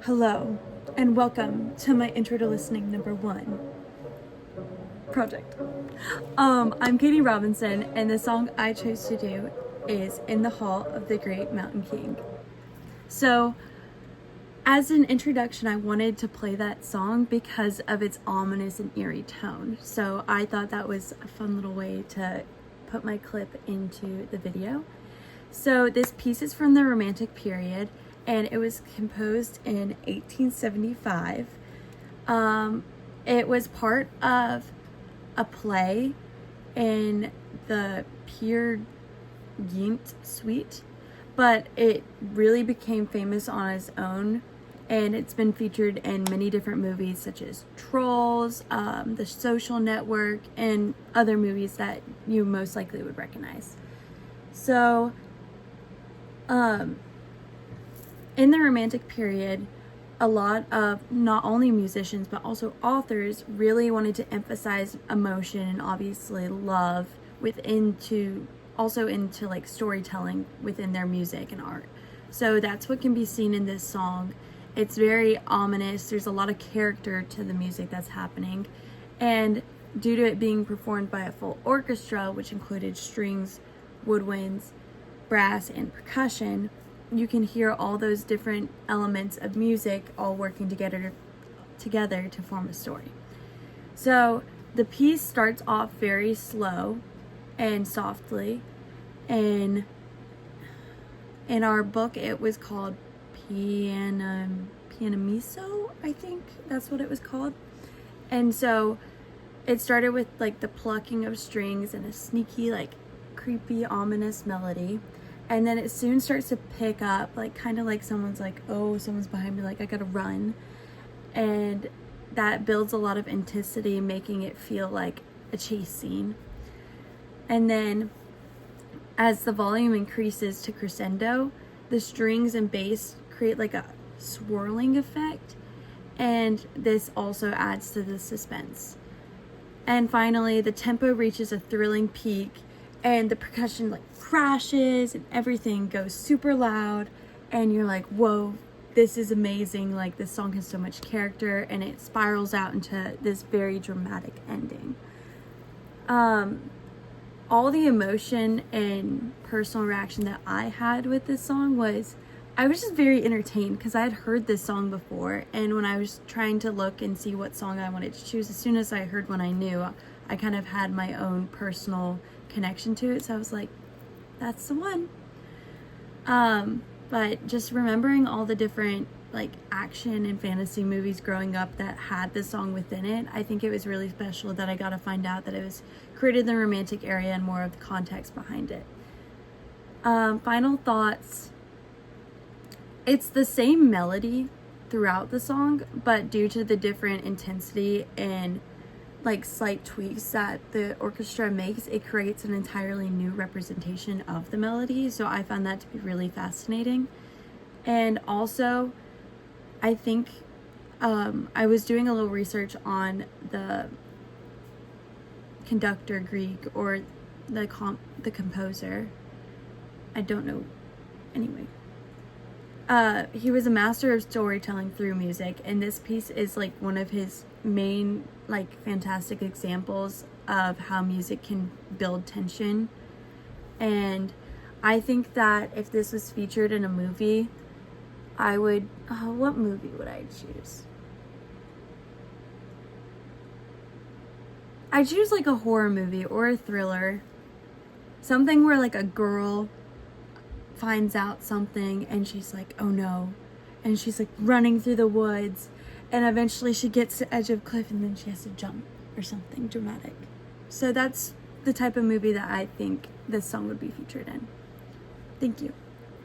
Hello, and welcome to my intro to listening #1 project. I'm Katie Robinson, and the song I chose to do is In the Hall of the Great Mountain King. So, as an introduction, I wanted to play that song because of its ominous and eerie tone. So I thought that was a fun little way to put my clip into the video. So this piece is from the Romantic period, and it was composed in 1875. It was part of a play in the Peer Gynt suite, but it really became famous on its own, and it's been featured in many different movies such as Trolls, The Social Network, and other movies that you most likely would recognize. So, in the Romantic period, a lot of not only musicians but also authors really wanted to emphasize emotion and obviously love into like storytelling within their music and art. So that's what can be seen in this song. It's very ominous. There's a lot of character to the music that's happening, and due to it being performed by a full orchestra, which included strings, woodwinds, brass, and percussion, you can hear all those different elements of music all working together to form a story. So the piece starts off very slow and softly, and in our book it was called Pianamiso, I think that's what it was called. And so it started with like the plucking of strings and a sneaky, like creepy, ominous melody. And then it soon starts to pick up, like kind of like someone's like, oh, someone's behind me, like I gotta run. And that builds a lot of intensity, making it feel like a chase scene. And then as the volume increases to crescendo, the strings and bass create like a swirling effect. And this also adds to the suspense. And finally, the tempo reaches a thrilling peak, and the percussion like crashes and everything goes super loud, and you're like, whoa, this is amazing. Like, this song has so much character, and it spirals out into this very dramatic ending. All the emotion and personal reaction that I had with this song was I was just very entertained because I had heard this song before, and when I was trying to look and see what song I wanted to choose, as soon as I heard one I knew, I kind of had my own personal connection to it, so I was like, that's the one. But just remembering all the different like action and fantasy movies growing up that had this song within it, I think it was really special that I got to find out that it was created in the Romantic area and more of the context behind it. Final thoughts. It's the same melody throughout the song, but due to the different intensity and like slight tweaks that the orchestra makes, it creates an entirely new representation of the melody. So I found that to be really fascinating. And also, I think I was doing a little research on the conductor Grieg, or the composer. I don't know. Anyway. He was a master of storytelling through music, and this piece is like one of his main like fantastic examples of how music can build tension. And I think that if this was featured in a movie, I would what movie would I choose? I choose like a horror movie or a thriller, something where like a girl finds out something and she's like, oh no, and she's like running through the woods, and eventually she gets to the edge of a cliff and then she has to jump or something dramatic. So that's the type of movie that I think this song would be featured in. Thank you.